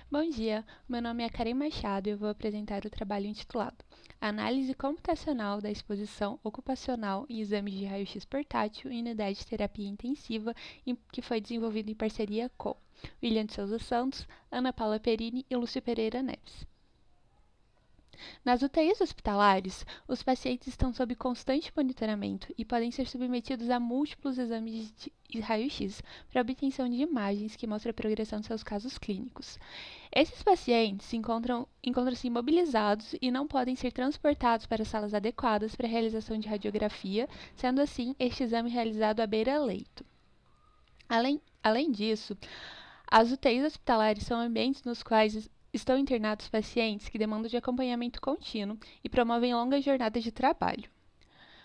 Bom dia, meu nome é Karen Machado e eu vou apresentar o trabalho intitulado Análise computacional da exposição ocupacional em exames de raio-x portátil em unidade de terapia intensiva, que foi desenvolvido em parceria com William de Souza Santos, Ana Paula Perini e Lúcio Pereira Neves. Nas UTIs hospitalares, os pacientes estão sob constante monitoramento e podem ser submetidos a múltiplos exames de raio-x para obtenção de imagens que mostram a progressão de seus casos clínicos. Esses pacientes encontram-se imobilizados e não podem ser transportados para salas adequadas para a realização de radiografia, sendo assim este exame realizado à beira-leito. Além disso, as UTIs hospitalares são ambientes nos quais estão internados pacientes que demandam de acompanhamento contínuo e promovem longas jornadas de trabalho.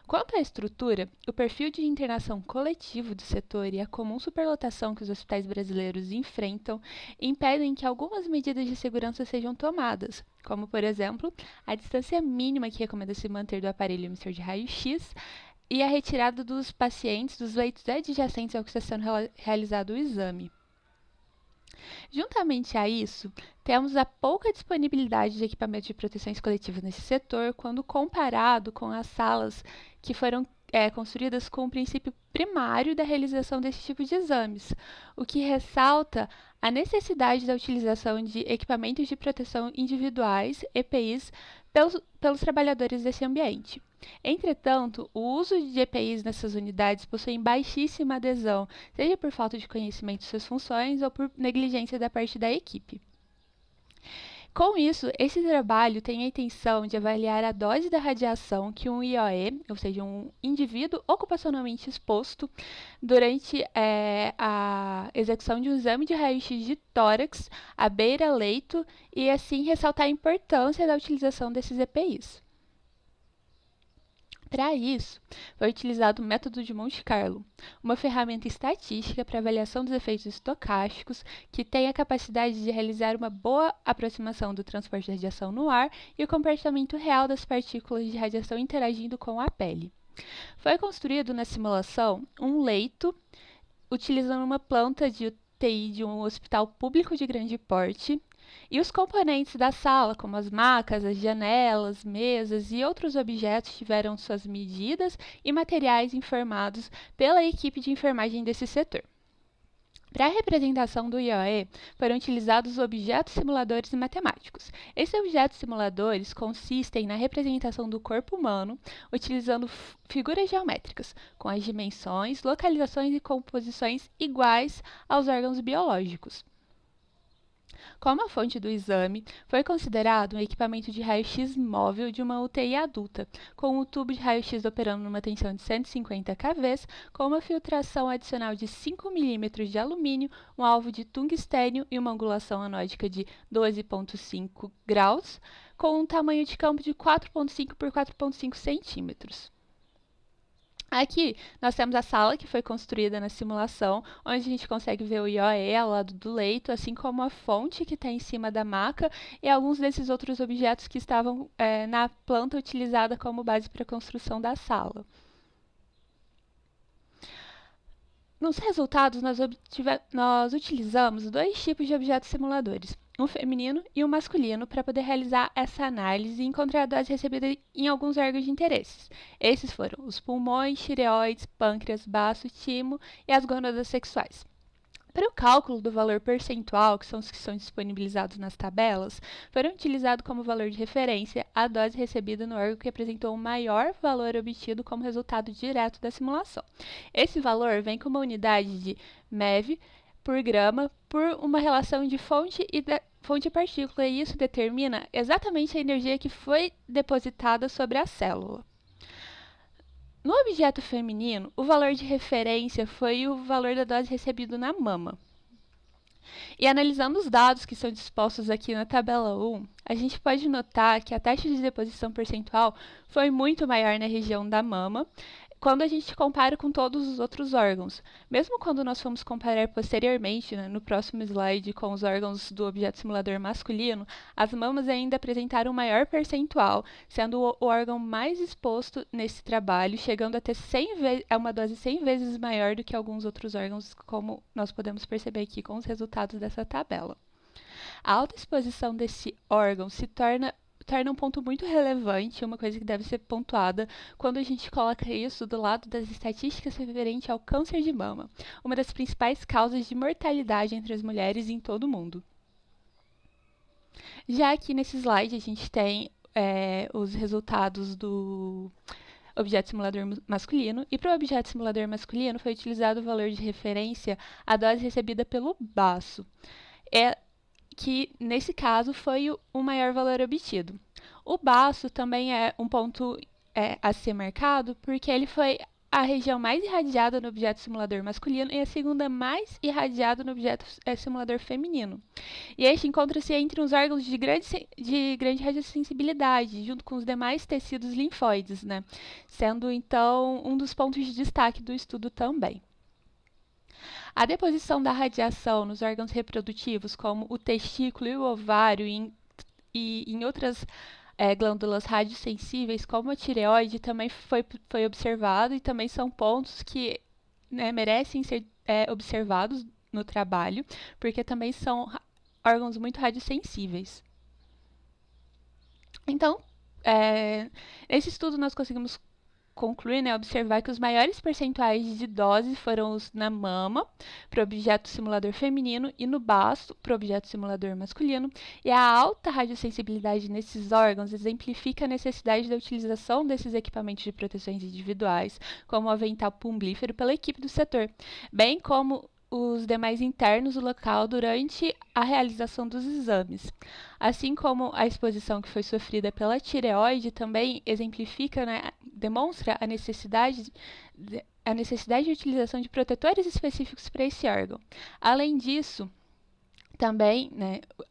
Quanto à estrutura, o perfil de internação coletivo do setor e a comum superlotação que os hospitais brasileiros enfrentam impedem que algumas medidas de segurança sejam tomadas, como, por exemplo, a distância mínima que recomenda se manter do aparelho emissor de raio-x e a retirada dos pacientes dos leitos adjacentes ao que está sendo realizado o exame. Juntamente a isso, temos a pouca disponibilidade de equipamentos de proteções coletivas nesse setor quando comparado com as salas que foram construídas com o princípio primário da realização desse tipo de exames, o que ressalta a necessidade da utilização de equipamentos de proteção individuais, EPIs, pelos trabalhadores desse ambiente. Entretanto, o uso de EPIs nessas unidades possui baixíssima adesão, seja por falta de conhecimento de suas funções ou por negligência da parte da equipe. Com isso, esse trabalho tem a intenção de avaliar a dose da radiação que um IOE, ou seja, um indivíduo ocupacionalmente exposto, durante a execução de um exame de raio-x de tórax à beira-leito e, assim, ressaltar a importância da utilização desses EPIs. Para isso, foi utilizado o método de Monte Carlo, uma ferramenta estatística para avaliação dos efeitos estocásticos que tem a capacidade de realizar uma boa aproximação do transporte de radiação no ar e o comportamento real das partículas de radiação interagindo com a pele. Foi construído na simulação um leito utilizando uma planta de UTI de um hospital público de grande porte, e os componentes da sala, como as macas, as janelas, mesas e outros objetos, tiveram suas medidas e materiais informados pela equipe de enfermagem desse setor. Para a representação do IOE, foram utilizados objetos simuladores matemáticos. Esses objetos simuladores consistem na representação do corpo humano, utilizando figuras geométricas, com as dimensões, localizações e composições iguais aos órgãos biológicos. Como a fonte do exame, foi considerado um equipamento de raio-x móvel de uma UTI adulta, com um tubo de raio-x operando numa tensão de 150 kV, com uma filtração adicional de 5 mm de alumínio, um alvo de tungstênio e uma angulação anódica de 12,5 graus, com um tamanho de campo de 4,5 por 4,5 centímetros. Aqui nós temos a sala que foi construída na simulação, onde a gente consegue ver o IOE ao lado do leito, assim como a fonte que está em cima da maca e alguns desses outros objetos que estavam na planta utilizada como base para a construção da sala. Nos resultados, nós utilizamos dois tipos de objetos simuladores, um feminino e um masculino, para poder realizar essa análise e encontrar a dose recebida em alguns órgãos de interesse. Esses foram os pulmões, tireoides, pâncreas, baço, timo e as gônadas sexuais. Para o cálculo do valor percentual, que são os que são disponibilizados nas tabelas, foram utilizados como valor de referência a dose recebida no órgão que apresentou o maior valor obtido como resultado direto da simulação. Esse valor vem com uma unidade de MeV por grama por uma relação de fonte e partícula, e isso determina exatamente a energia que foi depositada sobre a célula. No objeto feminino, o valor de referência foi o valor da dose recebida na mama. E analisando os dados que são dispostos aqui na tabela 1, a gente pode notar que a taxa de deposição percentual foi muito maior na região da mama, quando a gente compara com todos os outros órgãos. Mesmo quando nós formos comparar posteriormente, no próximo slide, com os órgãos do objeto simulador masculino, as mamas ainda apresentaram maior percentual, sendo o órgão mais exposto nesse trabalho, chegando a ter uma dose 100 vezes maior do que alguns outros órgãos, como nós podemos perceber aqui com os resultados dessa tabela. A alta exposição desse órgão torna um ponto muito relevante, uma coisa que deve ser pontuada quando a gente coloca isso do lado das estatísticas referentes ao câncer de mama, uma das principais causas de mortalidade entre as mulheres em todo o mundo. Já aqui nesse slide a gente tem os resultados do objeto simulador masculino, e para o objeto simulador masculino foi utilizado o valor de referência a dose recebida pelo baço, que nesse caso foi o maior valor obtido. O baço também é um ponto a ser marcado, porque ele foi a região mais irradiada no objeto simulador masculino e a segunda mais irradiada no objeto simulador feminino. E este encontra-se entre os órgãos de grande radiosensibilidade, junto com os demais tecidos linfóides, né? Sendo então um dos pontos de destaque do estudo também. A deposição da radiação nos órgãos reprodutivos, como o testículo e o ovário, e em outras glândulas radiosensíveis, como a tireoide, também foi observado, e também são pontos que merecem ser observados no trabalho, porque também são órgãos muito radiosensíveis. Então, nesse estudo nós conseguimos concluir, observar que os maiores percentuais de doses foram os na mama, para o objeto simulador feminino, e no baço, para o objeto simulador masculino, e a alta radiosensibilidade nesses órgãos exemplifica a necessidade da utilização desses equipamentos de proteções individuais, como o avental pumbrífero, pela equipe do setor, bem como os demais internos do local durante a realização dos exames. Assim como a exposição que foi sofrida pela tireoide também exemplifica, demonstra a necessidade de utilização de protetores específicos para esse órgão. Além disso, também,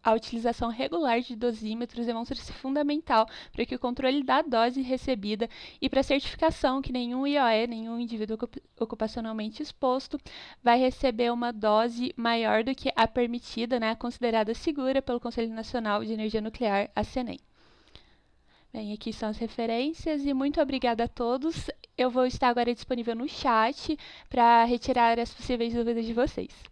a utilização regular de dosímetros demonstra-se fundamental para que o controle da dose recebida e para a certificação que nenhum IOE, nenhum indivíduo ocupacionalmente exposto, vai receber uma dose maior do que a permitida, considerada segura pelo Conselho Nacional de Energia Nuclear, a CENEM. Bem, aqui são as referências e muito obrigada a todos. Eu vou estar agora disponível no chat para retirar as possíveis dúvidas de vocês.